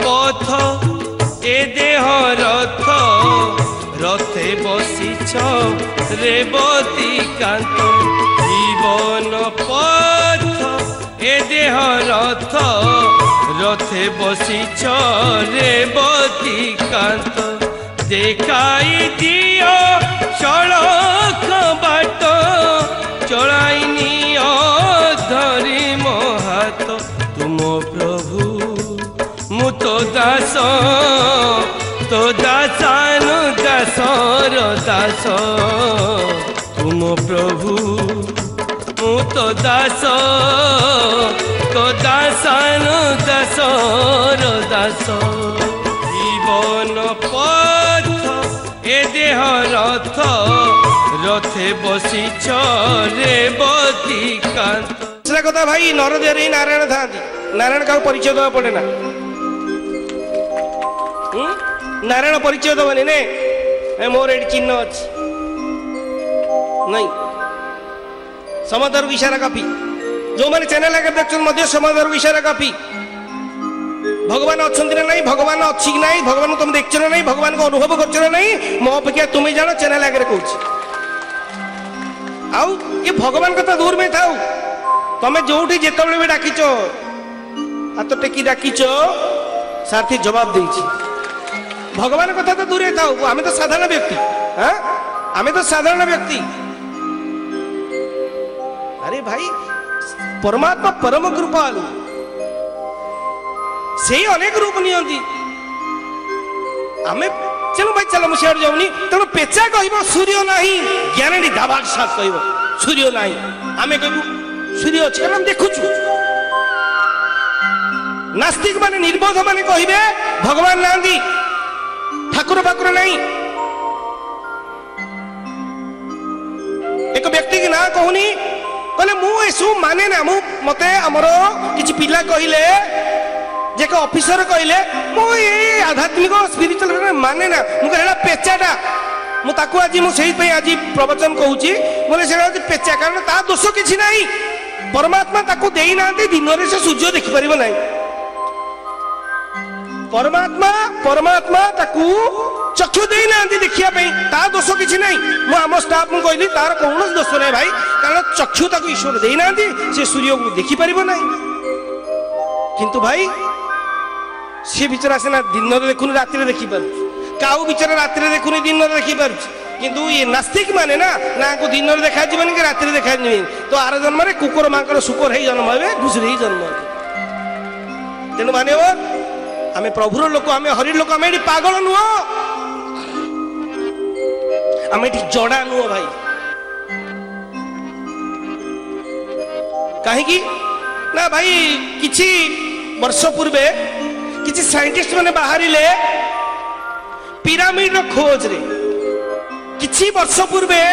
পথ এ দেহ রথ রথে বসিছ রেবতী কান্ত জীবন পথ এ দেহ রথ রথে বসিছ রেবতী কান্ত দেখাই দিও সড়ক বাট চড়াই নিও ধরি মো হাত তুম প্রভু মু তো দাস তো দাসানু দাসর দাস তুম প্রভু মু তো দাস তো দাসানু দাসর দাস জীবন পথ এ দেহ রথ রথে বসিছ রেবতী কান্ত সেটা কথা ভাই নরদেহরে নারায়ণ থাকি নারায়ণ কাউ পরিচয় দেওয়া পড়ে না নারায়ণ পরিচয় দেবনি নে মোর এটি চিহ্ন ଅଛି নাই ସମାଦରକୁ ଇଶାରା କାଫି ଯେଉଁମାନେ ଚ୍ୟାନେଲ ଆଗରେ ଦେଖୁଛନ୍ତି ମଧ୍ୟ ସମାଦରକୁ ଇଶାରା କାଫି ଭଗବାନ ଅଛନ୍ତି ନା ନାହିଁ ଭଗବାନ ଅଛି କି ନାହିଁ ଭଗବାନଙ୍କୁ ତମେ ଦେଖିଛ ନା ନାହିଁ ଭଗବାନଙ୍କୁ ଅନୁଭବ କରୁଛ ନା ନାହିଁ ମୋ ଅପେକ୍ଷା ତୁମେ ଜାଣ ଚ୍ୟାନେଲ ଆଗରେ କହୁଛି ଆଉ ଏ ଭଗବାନ କଥା ଦୂର ମେ ଥାଉ ତମେ ଯୋଉଠି ଯେତେବେଳେ ବି ଡାକିଛ ହାତ ଟେକି ଡାକିଛ ସାଥୀ ଜବାବ ଦେଇଛି ଭଗବାନ କଥା ତ ଦୂରେ ଥାଉ ଆମେ ତ ସାଧାରଣ ବ୍ୟକ୍ତି ଆମେ ତ ସାଧାରଣ ବ୍ୟକ୍ତି আরে ভাই পরমাত্মা পরম কৃপালু সেই অনেক রূপ নিয়ন্তি আমি চলো ভাই চলো মুশিয়ার যাওনি তেমন পেচা কহিব সূর্য নাই জ্ঞানী দাবাক সাথ কহিব সূর্য নাই আমি কইবু সূর্য আছে কারণ দেখুছু নাস্তিক মানে নির্বোধ মানে কহিবে ভগবান নান্দি ঠাকুর বাকুর নাই এক ব্যক্তি কি না কহুনি कहले मु एसु माने ना मु मते हमरो किछि पिला कहिले जे के ऑफिसर कहिले मु ए आध्यात्मिक स्पिरिचुअल माने ना मु कहला पेचाटा मु ताकू आज मु सेही पे आज प्रवचन कहूची बोले सेरा पेचा कारण ता दोष किछि नाही परमात्मा ताकू देई नांती दिन रे से सूर्य देखि परिबो नाही परमात्मा ताकू चक्षु देई नांती देखिया पे ता दोष किछि नाही मु हम स्टाफ मु कहली तार कोनो दोष नाही भाई कारण चक्षु ताकू ईश्वर देई नांती से सूर्य को देखि परिबो नाही किंतु भाई से बिचारा सेना दिन रे देखुनी रात्रि रे देखि पारु काऊ बिचारा रात्रि रे देखुनी दिन रे देखि पारु किंतु ये नास्तिक माने ना को दिन रे देखा जीवन के रात्रि देखा जीवन तो आर जन्म रे कुकुर मांकर सुकर हे जन्म हेबे घुसरी ही जन्म तेनु माने ओ आमे प्रभुर लोक आमे हरि लोक आमे पागल नुह आमे जड़ा नुह भाई कहीं ना भाई किछि वर्ष पूर्वे किछि साइंटिस्ट माने बाहरिले पिरामिड रो खोज रे किछि वर्ष पूर्वे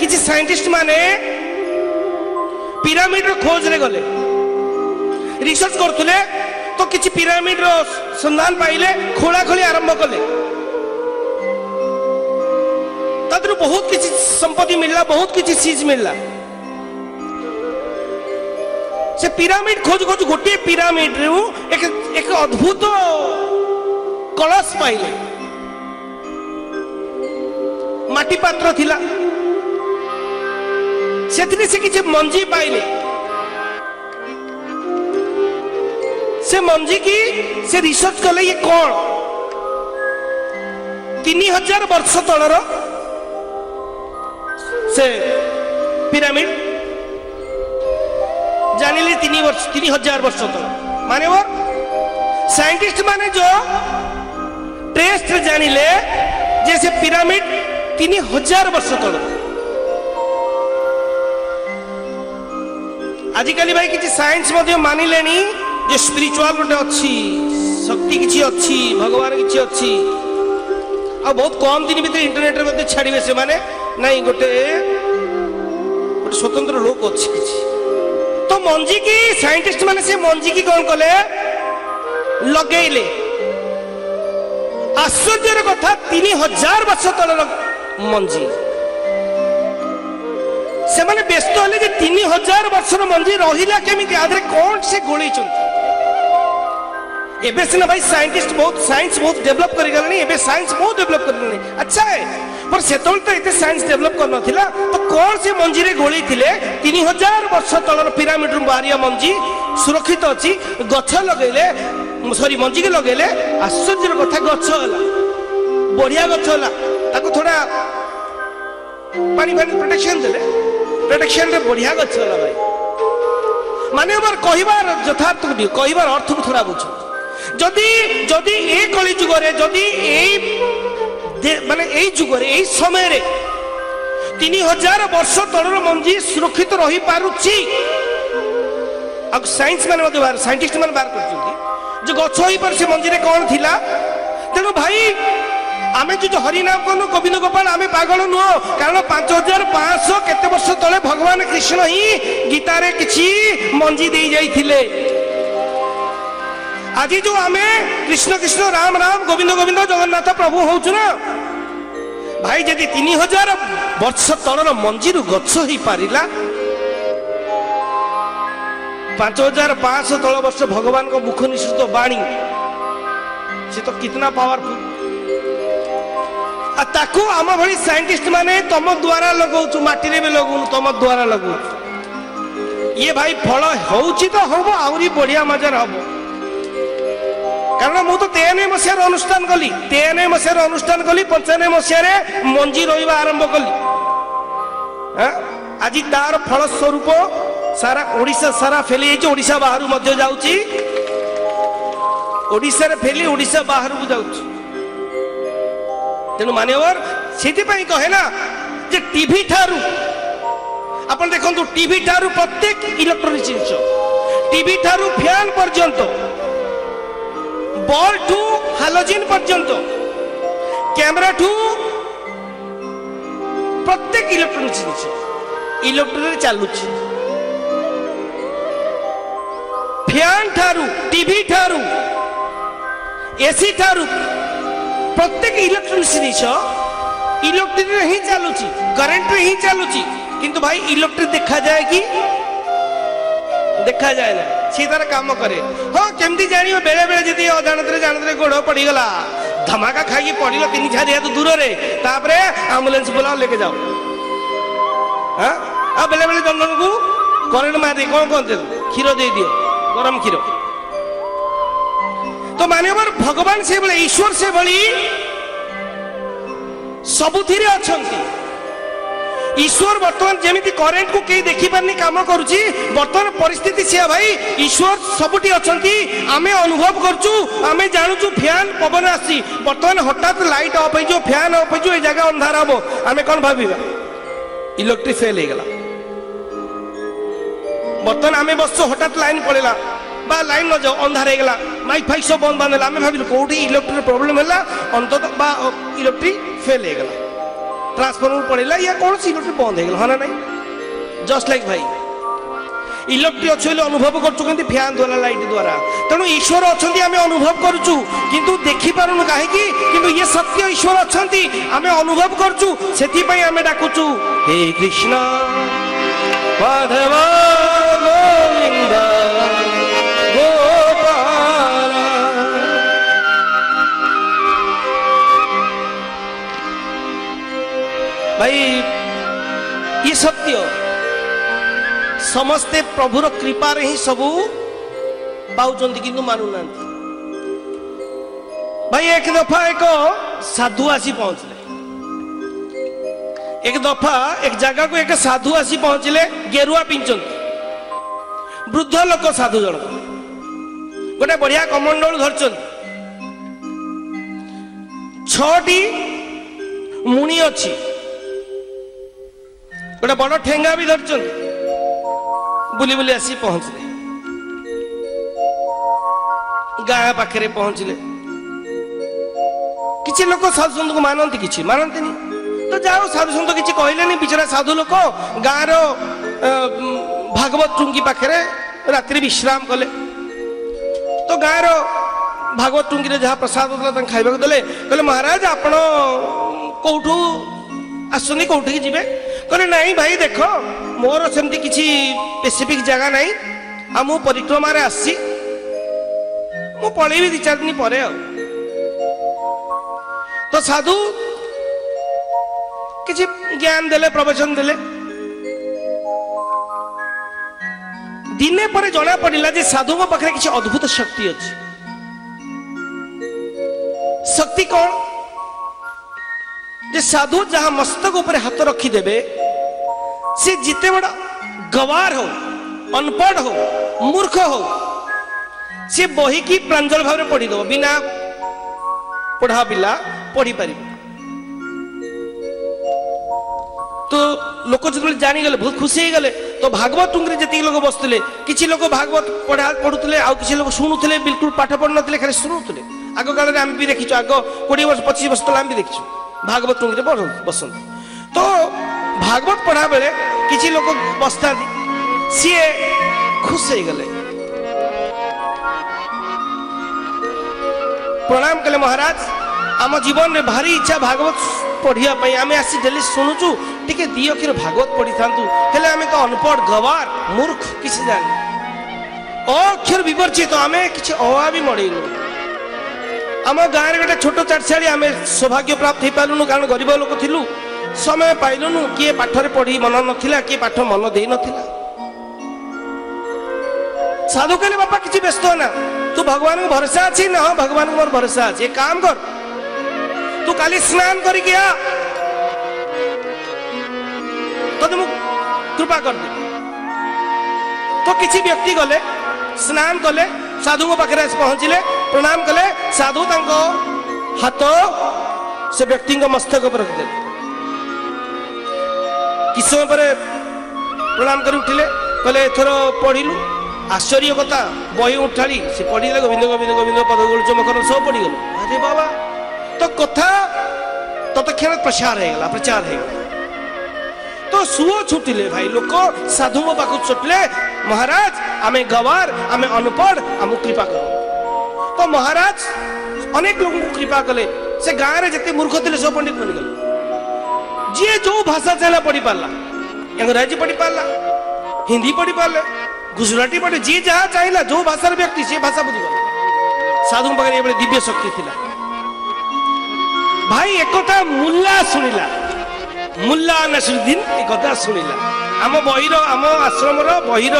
किछि साइंटिस्ट माने पिरामिड रो खोज रे गले रिसर्च करथुले तो किछि पिरामिड रो संधान पाइले खोला खोली आरंभ कले तदरु बहुत किछि संपत्ति मिलला बहुत किछि चीज मिलला से पिरामिड खोज खोज गोटे पिरामिड रे एक अद्भुत कलश पाइले माटी पात्र थिला सेथिने से किछि मंजी पाइले से मंजी की से रिसर्च कले ये कौन 3000 वर्ष तलर से पिरामिड जानिले 3000 वर्ष तल माने वो साइंटिस्ट माने जो टेस्ट जानिले जैसे पिरामिड 3000 वर्ष तल आजिकल भाई किसी साइंस मध्य मानिलेनी जे स्पिरिचुअल गोटे अच्छी शक्ति किछि अच्छी भगवान किछि अच्छी आ बहुत कम दिन भीतर इंटरनेट रे छाड़िबे से माने नहीं गोटे स्वतंत्र लोक अच्छी किछि तो मंजी की साइंटिस्ट माने से मंजी की कौन कले लगेइले आश्चर्यर कथा 3000 वर्ष तलर मंजी से माने व्यस्त हले जे 3000 वर्षर मंजी रहिला केमिति आधरे कोन से गोळै चंती एबे सिना भाई साइंटिस्ट बहुत साइंस बहुत डेवलप कर गले एबे साइंस बहुत डेवलप कर गले अच्छा है पर सेतोल तो एते साइंस डेवलप कर नथिला तो कोन से मंजी रे गोली थिले 3000 वर्ष तलर पिरामिड रु बारिया मंजी सुरक्षित अछि गछ लगेले सॉरी मंजी के लगेले आश्चर्य कथा गछ होला बढ़िया गछ होला ताको थोड़ा पानी पानी प्रोटेक्शन रे बढ़िया गछ होला भाई माने हमर कहिबार यथार्थ कहिबार अर्थ को थोड़ा बुझो जदि जदि ए कली जुगरे जदि ए माने ए जुगरे ए समय रे 3000 वर्ष तलर मंजी सुरक्षित रही पारुची अब साइंस माने मते बार साइंटिस्ट माने बार करछथि जे गछ होई पर से मंजी रे कोन थिला तेनु भाई आमे जो हरिनाम कनु गोविंद गोपाल आमे पागल नुह कारण 5500 केते वर्ष तले भगवान कृष्ण ही गीता रे किछि मंजी दे जाइथिले आज जो आमे कृष्ण कृष्ण राम राम गोविंद गोविंद जगन्नाथ प्रभु होउछु ना भाई जदि 3000 वर्ष तलर मंजी रु गछ ही पारिला 5500 तल वर्ष भगवान को मुख निसृत वाणी से तो कितना पावरफुल ताकू आम भली साइंटिस्ट माने तुम द्वारा लगौछु माटी रे भी लगौनु तुम द्वारा लगौछु ये भाई फल होउछि तो होबो आउरी बढ़िया मजा हबो कारण मु तो 93 मसियार अनुष्ठान कली 93 मसियार अनुष्ठान कली 95 मसियारे मंजी रहिबा आरंभ कली आज तार फल स्वरूप सारा ओडिसा सारा फेली जाइछि ओडिसा बाहर मध्य जाउछि ओडिसा रे फेली ओडिसा बाहर को जाउछि तेणु मान्यवर से कहे ना जे टीवी ठारू अपन देखो टीवी ठारू प्रत्येक इलेक्ट्रोनिक जिनिस टीवी ठारू फैन पर्यंत बॉल ठू हालोजिन पर्यंत कैमरा ठू प्रत्येक इलेक्ट्रोनिक जिनिस इलेक्ट्रिक चलुची फैन ठारू टीवी ठारू एसी ठारू प्रत्येक इलेक्ट्रोनिक जिनिस इलेक्ट्रिक रे ही चलुची करंट रे ही चलुची किंतु भाई इलेक्ट्रिक देखा जाए कि देखा जाए ना सी तार काम करे हाँ केमती जानियो बेले बेले जदी जानते गोड़ पड़ी गला धमाका खाई पड़िलो 3-4 हाथ दूर रे तापरे एम्बुलेंस बुलाओ लेके जाओ हां आ बेले बेले जंगल को करंट मार दे कौन कौन क्षीर दे दियो गरम क्षीर तो मानवर भगवान से बळे ईश्वर से बळी सबुथिरे अछंती ईश्वर बर्तमान जेमिति करेंट को कई देखि पारनी काम करूची बर्तमान परिस्थिति से भाई ईश्वर सबुठी अछंती आमे अनुभव करचू आमे जानूचू फैन पवन आसी बर्तमान हठात लाइट ऑफ हो जो फैन ऑफ हो जो ए जगह अंधार हबो आमे कोन भाबीबा इलेक्ट्रिक फेल हे गेला बर्तमान आमे बस हठात लाइन पड़ेला बा लाइन न जाओ अंधार हेगला माइक फाइक सब बंद बांधला आमे भाबिलु कोठी इलेक्ट्रिक प्रॉब्लम होला अंतत बा इलेक्ट्रिक फेल हेगला ट्रांसफॉर्मर पड़ेला या कौन सी इलेक्ट्रिक बंद हेगला हाना नहीं जस्ट लाइक भाई इलेक्ट्रिक अच्छे अनुभव करछु किंतु फैन द्वारा लाइट द्वारा तेणु ईश्वर अछंती आमे अनुभव करछु किंतु देखि पारुनु काहे कि किंतु ये सत्य ईश्वर अछंती आमे अनुभव करछु सेति पई आमे डाकुछु हे कृष्ण माधव गोविंद भाई ये सत्य समस्ते प्रभुर कृपा रे ही सबू पाउचंती किंतु मानु नांती भाई एक दफा एक साधु आसी पहुंचले एक दफा एक जगह को एक साधु आसी पहुंचले गेरुआ पिंचंती वृद्ध लोक साधु जन गोटे बढ़िया कमंडल धरचंती 6टी मुनि अच्छी गोटे बड़ ठेंगा भी धरचंती बुली बुली आसी पहुंचले गाँ पाखे पहुंचले किसी लोक साधु सन्त को मानती किसी मानती नहीं तो जाओ साधु सन्त किसी कहले बिचरा साधु लोक गाँव भागवत टुंगी पाखे रात्रि विश्राम कले तो गाँव भागवत टुंगी जहाँ प्रसाद होता खाइबा देले कहले महाराज आपण कौठू आसुनी कौटी जी कहले नहीं भाई देख मोर सेमती किसी स्पेसिफिक जगह नहीं आ मु परिक्रमा रे आसी ମୁଁ ପଳେଇବି 2-4 ଦିନ ପରେ ଆଉ। ତ ସାଧୁ କିଛି ଜ୍ଞାନ ଦେଲେ, ପ୍ରବଚନ ଦେଲେ। ଦିନେ ପରେ ଜଣା ପଡ଼ିଲା ଯେ ସାଧୁଙ୍କ ପାଖରେ କିଛି ଅଦ୍ଭୁତ ଶକ୍ତି ଅଛି। ଶକ୍ତି କଣ? ଯେ ସାଧୁ ଯାହା ମସ୍ତକ ଉପରେ ହାତ ରଖିଦେବେ, ସେ ଯେତେ ବଡ଼ ଗୱାର ହଉ, ଅନପଢ଼ ହଉ, ମୂର୍ଖ ହଉ, ସେ ବହିକି ପ୍ରାଞ୍ଜଳ ଭାବରେ ପଢିଦବ। ବିନା ପଢା ପିଲା ପଢିପାରିବ। ତ ଲୋକ ଯେତେବେଳେ ଜାଣିଗଲେ ବହୁତ ଖୁସି ହେଇଗଲେ। ତ ଭାଗବତ ଟୁଙ୍ଗରେ ଯେତିକି ଲୋକ ବସୁଥିଲେ, କିଛି ଲୋକ ଭାଗବତ ପଢୁଥିଲେ, ଆଉ କିଛି ଲୋକ ଶୁଣୁଥିଲେ, ବିଲକୁଲ ପାଠ ପଢୁନଥିଲେ, ଖାଲି ଶୁଣୁଥିଲେ। ଆଗ କାଳରେ ଆମେ ବି ଦେଖିଛୁ, ଆଗ 20 ବର୍ଷ 25 ବର୍ଷ ତଳେ ଆମେ ବି ଦେଖିଛୁ ଭାଗବତ ଟୁଙ୍ଗରେ ବସନ୍ତି। ତ ଭାଗବତ ପଢା ବେଳେ କିଛି ଲୋକ ବସିଥାନ୍ତି, ସିଏ ଖୁସି ହେଇଗଲେ, ପ୍ରଣାମ କଲେ। ମହାରାଜ, ଆମ ଜୀବନରେ ଭାରି ଇଚ୍ଛା ଭାଗବତ ପଢିବା ପାଇଁ, ଆମେ ଆସି ଡେଲି ଶୁଣୁଛୁ, ଟିକେ 2 ଅକ୍ଷର ଭାଗବତ ପଢିଥାନ୍ତୁ, ହେଲେ ଆମେ ତ ଅନପଢ, ଗୱାର, ମୂର୍ଖ, କିଛି ଜାଣିନି, ଅକ୍ଷର ବିବର୍ଜିତ, ଆମେ କିଛି ଅଆ ବି ମଡେଇନୁ। ଆମ ଗାଁରେ ଗୋଟେ ଛୋଟ ଚାଟଶାଳୀ, ଆମେ ସୌଭାଗ୍ୟ ପ୍ରାପ୍ତ ହେଇପାରିଲୁନୁ, କାରଣ ଗରିବ ଲୋକ ଥିଲୁ, ସମୟ ପାଇଲୁନୁ। କିଏ ପାଠରେ ପଢି ମନ ନଥିଲା, କିଏ ପାଠ ମନ ଦେଇ ନଥିଲା। ସାଧୁ କହିଲେ, ବାପା କିଛି ବ୍ୟସ୍ତ ନା, ତୁ ଭଗବାନଙ୍କୁ ଭରସା ଅଛି ନା? ହଁ, ଭଗବାନଙ୍କୁ ମୋର ଭରସା ଅଛି। ଏକ କାମ କର, ତୁ କାଲି ସ୍ନାନ କରିକି ଆ, ତତେ ମୁଁ କୃପା କରିଦେବି। ତ କିଛି ବ୍ୟକ୍ତି ଗଲେ, ସ୍ନାନ କଲେ, ସାଧୁଙ୍କ ପାଖରେ ଆସି ପହଞ୍ଚିଲେ, ପ୍ରଣାମ କଲେ। ସାଧୁ ତାଙ୍କ ହାତ ସେ ବ୍ୟକ୍ତିଙ୍କ ମସ୍ତକ ଉପରେ ରଖିଦେଲେ। କିଛି ସମୟ ପରେ ପ୍ରଣାମ କରି ଉଠିଲେ, କହିଲେ, ଏଥର ପଢିଲୁ। ଆଶ୍ଚର୍ଯ୍ୟ କଥା, ବହି ଉଠାଳି ସେ ପଢିଲେ, ଗୋବିନ୍ଦ ଗୋବିନ୍ଦ ଗୋବିନ୍ଦ ପଦ ଗୋଳଚ ମକର ସବୁ ପଢିଗଲ। ଆରେ ବାବା, ତ କଥା ତତକ୍ଷଣ ପ୍ରଚାର ହେଇଗଲା। ତ ସୁଅ ଛୁଟିଲେ ଭାଇ ଲୋକ, ସାଧୁଙ୍କ ପାଖକୁ ଛୁଟିଲେ, ମହାରାଜ ଆମେ ଗୱାର, ଆମେ ଅନପଢ, ଆମକୁ କୃପା କର। ତ ମହାରାଜ ଅନେକ ଲୋକଙ୍କୁ କୃପା କଲେ। ସେ ଗାଁରେ ଯେତେ ମୂର୍ଖ ଥିଲେ ସବୁ ପଣ୍ଡିତ ବନିଗଲେ। ଯିଏ ଯୋଉ ଭାଷା ଚାହିଁଲା ପଢି ପାରିଲା, ଇଂରାଜୀ ପଢି ପାରିଲା, ହିନ୍ଦୀ ପଢି ପାରିଲେ, ଗୁଜରାଟୀ ପଢି, ଯିଏ ଯାହା ଚାହିଁଲା, ଯୋଉ ଭାଷାର ବ୍ୟକ୍ତି ସେ ଭାଷା ବୁଝିଗଲା। ସାଧୁଙ୍କ ପାଖରେ ଏଭଳି ଦିବ୍ୟ ଶକ୍ତି ଥିଲା। ଭାଇ ଏକଥା ମୁଲ୍ଲା ଶୁଣିଲା, ମୁଲ୍ଲା ନସିରୁଦ୍ଦିନ ଏକଥା ଶୁଣିଲା। ଆମ ବହିର, ଆମ ଆଶ୍ରମର ବହିର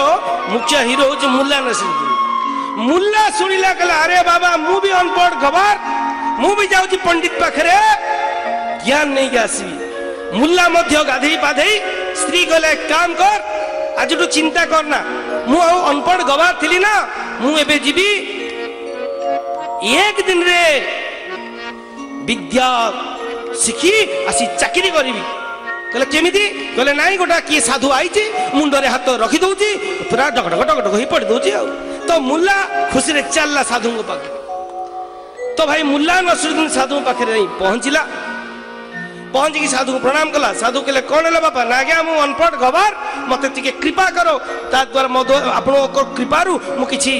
ମୁଖ୍ୟ ହିରୋ ହଉଛି ମୁଲ୍ଲା ନସିରୁଦ୍ଦିନ। ମୁଲ୍ଲା ଶୁଣିଲା, କହିଲା, ଆରେ ବାବା, ମୁଁ ବି ଅନପଢ ଗୱାର, ମୁଁ ବି ଯାଉଛି ପଣ୍ଡିତ ପାଖରେ ଜ୍ଞାନ ନେଇକି ଆସିବି। ମୁଲ୍ଲା ମଧ୍ୟ ଗାଧେଇ ପାଧେଇ, ସ୍ତ୍ରୀ କହିଲା, ଏକ କାମ କର, ଆଜିଠୁ ଚିନ୍ତା କରନା, ମୁଁ ଆଉ ଅନପଢ ଗୱାର ଥିଲି ନା, ମୁଁ ଏବେ ଯିବି, 1 ଦିନରେ ବିଦ୍ୟା ଶିଖି ଆସି ଚାକିରି କରିବି। କହିଲେ, କେମିତି? କହିଲେ, ନାଇଁ, ଗୋଟା କିଏ ସାଧୁ ଆଇଛି, ମୁଣ୍ଡରେ ହାତ ରଖି ଦଉଛି, ପୁରା ଡକଡକ ଡକଡକ ହେଇ ପଡି ଦଉଛି ଆଉ। ତ ମୁଲ୍ଲା ଖୁସିରେ ଚାଲିଲା ସାଧୁଙ୍କ ପାଖରେ। ତ ଭାଇ ମୁଲ୍ଲା ନସିରୁଦ୍ଦିନ ସାଧୁଙ୍କ ପାଖରେ ପହଞ୍ଚିଲା। ପହଞ୍ଚିକି ସାଧୁଙ୍କୁ ପ୍ରଣାମ କଲା। ସାଧୁ କହିଲେ, କଣ ହେଲା ବାପା? ନା ଆଜ୍ଞା, ମୁଁ ଅନପଢ ଗୱାର, ମତେ ଟିକେ କୃପା କର, ତା ଦ୍ୱାରା ଆପଣଙ୍କ କୃପାରୁ ମୁଁ କିଛି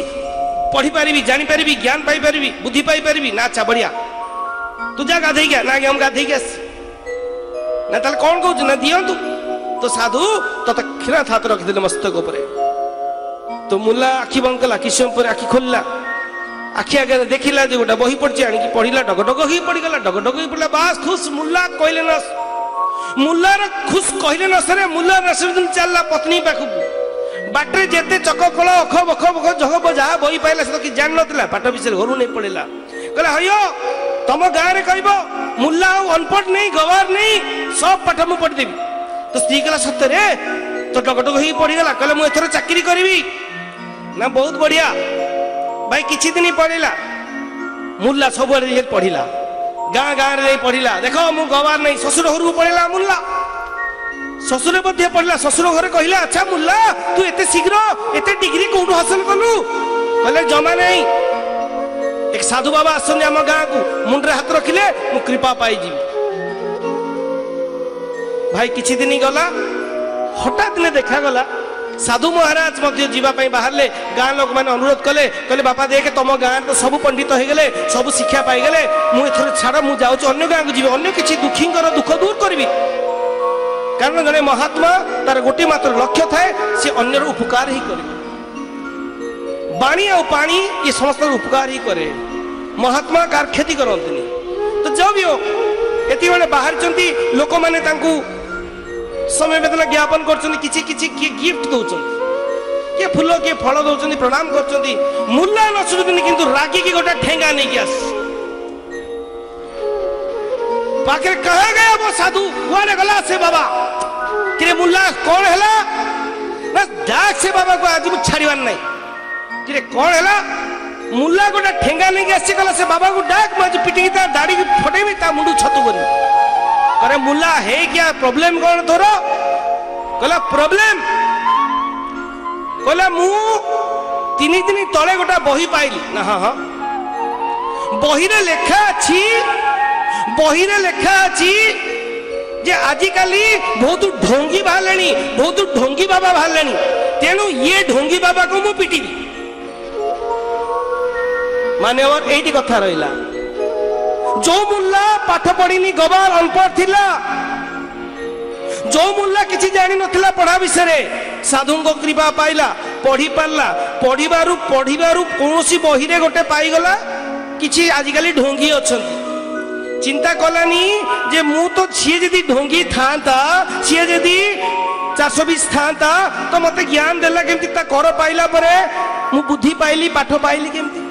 ପଢିପାରିବି, ଜାଣିପାରିବି, ଜ୍ଞାନ ପାଇପାରିବି, ବୁଦ୍ଧି ପାଇପାରିବି। ନା ଆଚ୍ଛା, ବଢିଆ, ତୁ ଯା ଗାଧେଇକି ଆ। ନା ଆଜ୍ଞା, ମୁଁ ଗାଧେଇକି ଆସି। ନା ତାହେଲେ କଣ କହୁଛୁ? ନା ଦିଅନ୍ତୁ। ତ ସାଧୁ ତତେ କ୍ଷୀର ହାତ ରଖିଦେଲେ ମସ୍ତକ ଉପରେ। ତ ମୁଲ୍ଲା ଆଖି ବନ୍ଦ କଲା, କିଛି ସମୟ ପରେ ଆଖି ଖୋଲିଲା। ଆଖି ଆଗରେ ଦେଖିଲା ଯେ ଗୋଟେ ବହି ପଡିଛି, ଆଣିକି ପଢିଲା, ଡଗଡଗ ହେଇ ପଡିଗଲା, ଡଗଡଗ ହେଇ ପଡିଲା। ବାସ୍ ଖୁସ୍। ମୁଲ୍ଲା କହିଲେ ନା, ମୁଲ୍ଲାର ଖୁସ୍ କହିଲେ ନ ସରେ। ମୁଲ୍ଲା ନସିରୁଦ୍ଦିନ ଚାଲିଲା ପତ୍ନୀ ପାଖକୁ। ବାଟରେ ଯେତେ ଚକ ଖୋଳ, ଅଖ ବଖ ବଖ ଜଗ ଯାହା ବହି ପାଇଲା, ସେ ତ କିଛି ଜାଣିନଥିଲା ପାଠ ବିଷୟରେ, ଘରୁ ନେଇ ପଡିଲା। କହିଲା, ହଇଓ, ତମ ଗାଁରେ କହିବ ମୁଲ୍ଲା ଆଉ ଅନପଢ ନେଇ, ଗୱାର ନେଇ, ସବ ପାଠ ମୁଁ ପଢିଦେବି। ତ ସ୍ତ୍ରୀ କହିଲା, ସତରେ? ତ ଡଗଡଗ ହେଇ ପଡିଗଲା। କହିଲା, ମୁଁ ଏଥର ଚାକିରି କରିବି। ନା ବହୁତ ବଢିଆ। ଭାଇ କିଛି ଦିନ ପଢିଲା, ମୁଲ୍ଲା ସବୁଆଡେ ଯାଇ ପଢିଲା, ଗାଁ ଗାଁରେ ଯାଇ ପଢିଲା। ଦେଖ, ମୁଁ ଗୱାର ନେଇ। ଶ୍ୱଶୁର ଘରକୁ ପଳେଇଲା ମୁଲ୍ଲା। ଶ୍ୱଶୁର ମଧ୍ୟ ପଢିଲା। ଶ୍ୱଶୁର ଘରେ କହିଲେ, ଆଚ୍ଛା ମୁଲ୍ଲା, ତୁ ଏତେ ଶୀଘ୍ର ଏତେ ଡିଗ୍ରୀ କୋଉଠୁ ହାସଲ କଲୁ? କହିଲେ, ଜମା ନାହିଁ, ଏକ ସାଧୁ ବାବା ଆସନ୍ତି ଆମ ଗାଁକୁ, ମୁଣ୍ଡରେ ହାତ ରଖିଲେ ମୁଁ କୃପା ପାଇଯିବି। ଭାଇ କିଛି ଦିନ ଗଲା, ହଠାତ୍ ଦିନେ ଦେଖାଗଲା, ସାଧୁ ମହାରାଜ ମଧ୍ୟ ଯିବା ପାଇଁ ବାହାରିଲେ। ଗାଁ ଲୋକମାନେ ଅନୁରୋଧ କଲେ, କହିଲେ, ବାପା ଦେଖେ, ତମ ଗାଁରେ ତ ସବୁ ପଣ୍ଡିତ ହେଇଗଲେ, ସବୁ ଶିକ୍ଷା ପାଇଗଲେ, ମୁଁ ଏଥର ଛାଡ, ମୁଁ ଯାଉଛି ଅନ୍ୟ ଗାଁକୁ ଯିବି, ଅନ୍ୟ କିଛି ଦୁଃଖୀଙ୍କର ଦୁଃଖ ଦୂର କରିବି। କାରଣ ଜଣେ ମହାତ୍ମା, ତାର ଗୋଟିଏ ମାତ୍ର ଲକ୍ଷ୍ୟ ଥାଏ, ସେ ଅନ୍ୟର ଉପକାର ହିଁ କରିବ। बाणी और पानी ये समस्त उपकार ही करे, महात्मा कार क्षति करते। तो जो भी हो ये बड़े बाहर लोक मैंने समय वेदना ज्ञापन कर गिफ्ट दौरान किए फूल किए फल दौरान प्रणाम कर मुल्ला नसरुद्दीन किंतु रागिकी गोटे ठेंगा नहीं आस पाखे कहा गया वो साधु कुआड़े गला से बाबा कि मुल्ला कौन है ना डाक से बाबा को आज मुझे छाड़वार नहीं कि कौन है मुल्ला गोटे ठेंगा नहीं आसी गला से बाबा को डाक मुझे पिटिकी ता दाढ़ी फटेबी ता मुंडू छतु करी करे मुल्ला है क्या प्रॉब्लम कौन तोर कहला प्रॉब्लम कहला मु 3 दिन तले गोटा बही पाइली ना हाँ हाँ बही रे लेखा अच्छी जे आजिकाली बहुत ढोंगी बाहर बहुत ढोंगी बाबा बाहर तेणु ये ढोंगी बाबा को मु पिटी माने और एटी कथा रहिला जो मुल्ला पाठ पढ़ीनी गवार अनपढ़ थिला जो मुल्ला किसी जानी नथिला पढ़ा विषय साधु को कृपा पाइला पढ़ी पारला पढ़िबारु कौनसी बही रे गोटे पाइगला किछि आजिकाली ढोंगी अछंती चिंता कलानी जे मु तो सी जदि ढोंगी था सी जदि 420 था तो मते ज्ञान देला केमती ता कर पाइला परे मु बुद्धि पाइली पाठ पाइली केमती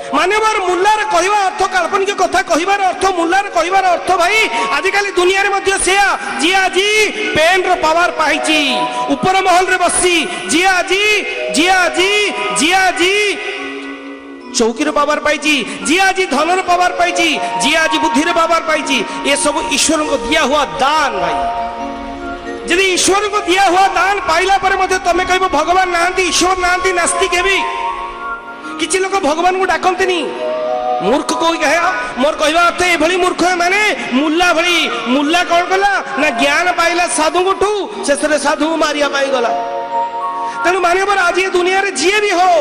मानवर मुल्लार कहवा अर्थ काल्पनिक कथा कहबार अर्थ मुल्लार कहबार अर्थ भाई आजिकाली दुनिया रे मध्य सेया जी आजी पेन रो पावर पाइची ऊपर महल रे बसी जी आजी चौकी पावर पाई जी आज धन पावर पाई जी आज बुद्धि पावर पाई ये सब ईश्वर को दिया हुआ दान भाई यदि ईश्वर को दिया हुआ दान पाइला पर मध्य तमे कहबो भगवान नांती ईश्वर नांती नास्तिक हेबी किछि लोक भगवान को डाकंतनी मूर्ख को कहे मोर कहवा अर्थ ए भली मूर्ख माने मुल्ला भली मुल्ला कौन कला ना ज्ञान पाइला साधु को शेष साधु मारिया पाई गला तेणु माने पर आज ये दुनिया रे जी भी हो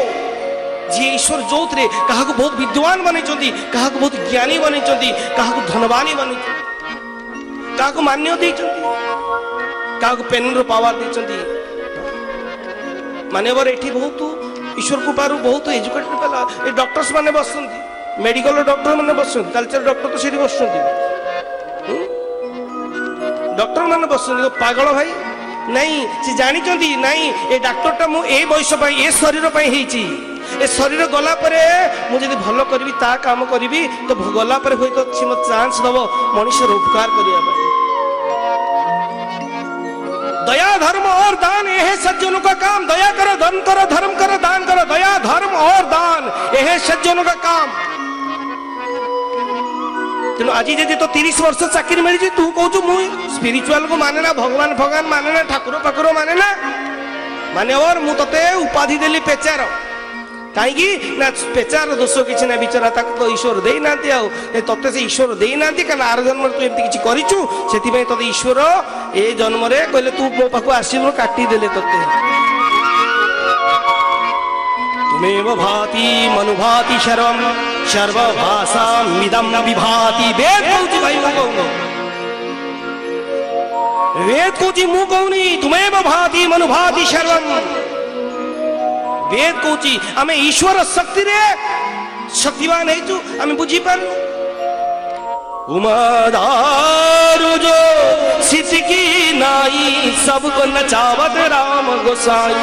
जी ईश्वर जोत रे कहा को बहुत विद्वान बने कहा को बहुत ज्ञानी बने कहा को धनवानी बने कहा को मान्य दे कहा को पेन रो पावर दे माने बर एठी बहुत ईश्वर कृपार बहुत एजुकेटेड पेला ए डॉक्टर्स माने बसंती मेडिकल डॉक्टर माने बसंती कल्चर डॉक्टर तो सेठी बसंती डॉक्टर माने बसंती पागल भाई नहीं से जानी नहीं ए डॉक्टर टा मु ए बयस पई ए शरीर पई हेची ए शरीर गला परे मुझे भल करी ता काम करी तो गला परे हुई तो मत चांस दब मनुष्य उपकार करिया दया धर्म और दान यह सज्जनों का काम दया करो धर्म करो दान करो दया धर्म और दान यह सज्जनों का काम तेणु आज जदि तो 30 वर्ष चाकरी मिली तू कहू मु स्पिरिचुअल को माने ना भगवान माने ना ठाकुर पाकुर माने ना माने और मु तते उपाधि देली पेचार कहीं ना पेचार दोष किसी ना बिचारा तो ईश्वर दे ना तत्ते से ईश्वर दे ना कारण आर जन्म तू एमती किसी करूँ से तते ईश्वर ए जन्म कहले तू मो पाक आसलु काटिदेले तत्ते तुमेव भाति मनुभाति शर्वम सर्वभाषा मिदम विभाति वेद कहूँ भाई वेद कहूँ मु कहूनी तुमेव भाति मनुभाति शर्वम वेद कहूँ आम ईश्वर शक्ति रे शक्तिवान है आम बुझी पार उमादारु जो सिद्धि की नाई सबको नचावत राम गोसाई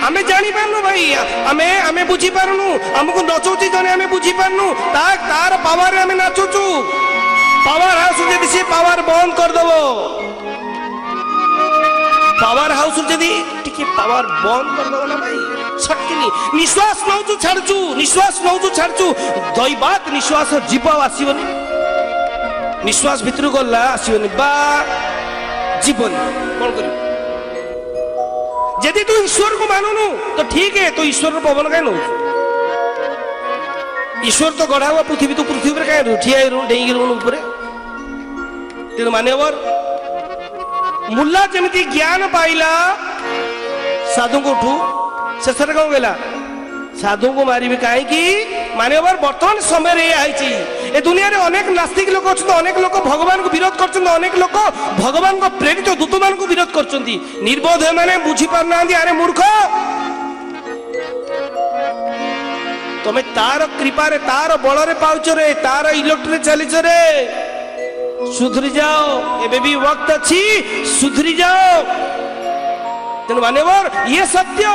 आम जानी पारनु भाई आमे बुझी पारनु हमको नचौची जने आमे बुझी पारनु तार पावर आमे नाचुचु पावर हाउस जदि से पावर बंद कर दबो पावर हाउस जदि टिके पावर बंद कर दबो ना भाई छटकिनी निश्वास नौचु छाड़चु दैवात निश्वास जीव आसीबनी निश्वास भितर गला आसीबनी बा जीवन कौन करियो यदि तू ईश्वर को मानुनु तो ठीक है तो ईश्वर पवन कहीं नौ ईश्वर तो गढ़ा हुआ पृथ्वी तो पृथ्वी पर कहीं ठिया डेई ऊपर तेणु मान्यवर मुल्ला जमी ज्ञान पाइला साधु को शेष कौन कहला साधु को मारिबे कहीं मान्यवर बर्तमान समय ए दुनिया रे अनेक नास्तिक लोक अच्छा अनेक लोक भगवान को विरोध कर अनेक लोक भगवान को प्रेरित दूत मान को विरोध कर निर्बोध माने बुझी पार ना अरे मूर्ख तमे तार कृपारे तार बलरे पाउछ रे, तार इलेक्ट्री चलीछ रे। सुधरी जाओ, एबे भी वक्त अच्छी, सुधरी जाओ। तेणु मान्यवर ये सत्य।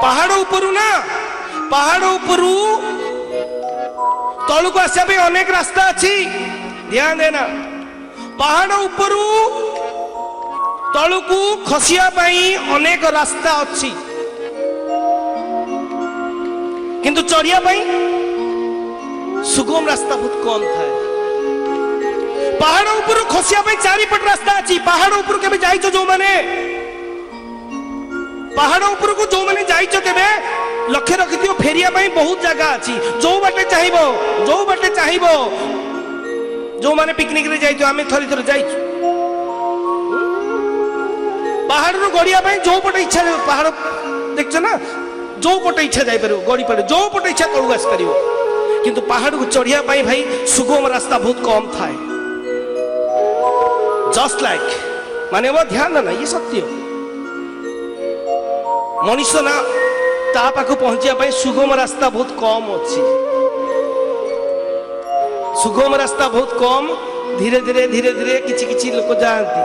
पहाड़ उपरू ना, पहाड़ उपरू तलू को आसा भी अनेक रास्ता अच्छी, ध्यान देना। पहाड़ उपरू तलू को खसिया पाई अनेक रास्ता अच्छी, किंतु चढ़िया पाई सुगम रास्ता बहुत कम थाए। पहाड़ उपरू खसिया पाई चारिपट रास्ता अच्छी। पहाड़ उपरू केबे जाइछो जो माने, पहाड़ उपरू को जो माने जाइछो केबे लक्ष्य रखिथियो फेरिया पाई बहुत जगह अच्छी। जो बाटे चाहिबो, जो बाटे चाहिबो, जो माने पिकनिक रे जाइछो, आमे थरी थरी जाइछो पहाड़ रो गड़िया पाई जो पटे इच्छा। पहाड़ देखछो ना, जो पटे इच्छा जाई परबो, गड़ी पड़े जो पटे इच्छा तळु आस परिबो। किंतु पहाड़ को चढ़िया पाई भाई सुगम रास्ता बहुत कम थाए। जस्ट लाइक माने वो ध्यान ना, ये सत्य। मनुष्य ना ता पाखु पहुंचिया पाई सुगम रास्ता बहुत कम अच्छी। सुगम रास्ता बहुत कम, धीरे धीरे धीरे धीरे किछि किछि लोक जाती।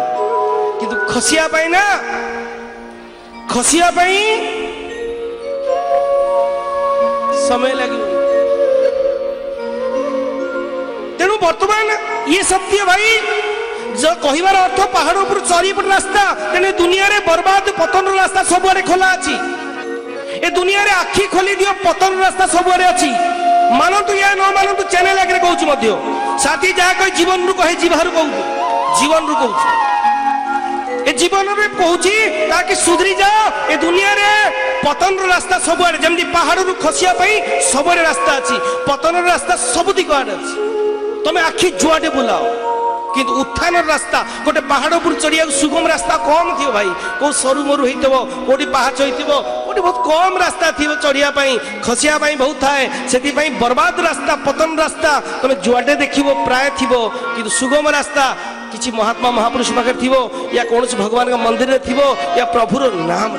किंतु खसिया पाई ना, खसिया पाई समय लगे। तेणु वर्तमान ये सत्य भाई जो कहिबार अर्थ पहाड़ ऊपर चारिपट रास्ता। तेणु दुनिया रे बर्बाद पतन रास्ता सबुआरे खोला अछि। ए दुनिया रे आखि खोली दियो, पतन रास्ता सबुआरे अछि। मानतु या न मानतु चैनल आगे कहूछु मध्य साथी जहा कहि जीवन रु कहि जीवारु कहूछु, जीवन रु कहूछु। ए जीवन रे कहूछि ताकि सुधरी जाओ। ए दुनिया रे पतन रास्ता सबुआरे, जेमति पहाड़ रु खसिया पई सबुआरे रास्ता अछि, पतन रास्ता सब दिग आडे अछि। तमे आखि जुआडे बुलाओ, किंतु उत्थान रास्ता गोटे पहाड़ ऊपर चढ़िया सुगम रास्ता कम थी भाई। को सरू मरु होइतबो, कोडी पहाच होइतबो, कोडी बहुत कम रास्ता थी चढ़िया पाई, खसिया पाई बहुत थाए। सेति पाई बर्बाद रास्ता, पतन रास्ता तमे जुआडे देखिबो प्राय थिबो, किंतु सुगम रास्ता किछि महात्मा महापुरुष पाखे थिबो, या कोनोस भगवान का मंदिर रे थिबो, या प्रभुर नाम।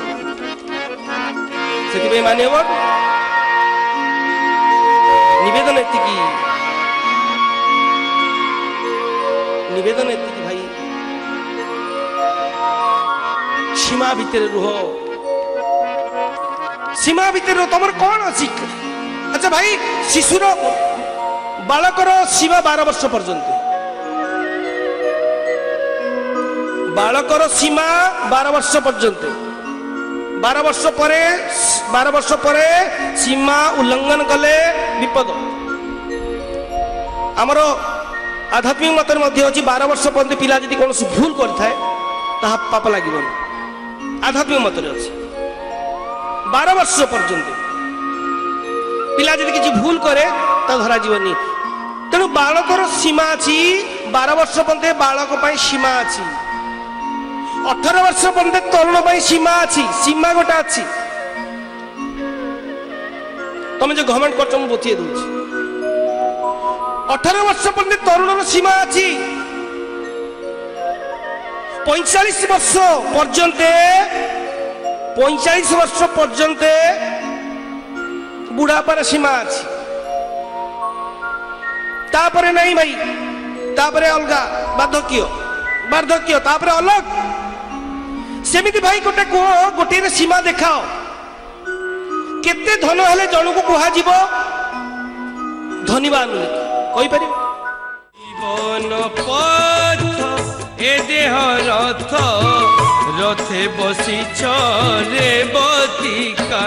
सेति पाई मानेबो निवेदन एतिकी, निवेदन एतिकी भाई सीमा भितर रुह, सीमा भितर रुह। तुम कौन अच्छी? अच्छा भाई शिशुर बालकर सीमा 12 वर्ष पर्यंत, बालकर सीमा 12 वर्ष पर्यंत। 12 वर्ष परे, 12 वर्ष परे सीमा उल्लंघन कले विपद। आमर आध्यात्मिक मत मध्य अच्छी 12 वर्ष पर्यंत पिला यदि कौन भूल करए ता पाप लगे। आध्यात्मिक मत अच्छी 12 वर्ष पर्यंत पिला यदि किसी भूल करे तो धरा जीवनी। तेणु बालकर सीमा अच्छी, 12 वर्ष पर्यंत बालक पाई सीमा अच्छी, 18 वर्ष पर्यंत तरुण पाई सीमा अच्छी। सीमा गोटा अच्छी, तुम जो घमंड कर बचे दूची। 18 वर्ष पर्यंत तरुण सीमा अच्छी, 45 वर्ष पर्यंत, 45 वर्ष पर्यंत बुढ़ापार सीमा अच्छी। तापरे नहीं भाई, तापरे अलगा बार्धक्य, बार्धक्य तापरे अलग। सेमिति भाई गोटे कह, गोटे सीमा देखाओ। केते धन हेले जन को कह जीव धनीवान कहि पारि। जीवन पथ ए देह रथ, रथे बसी रे बती का।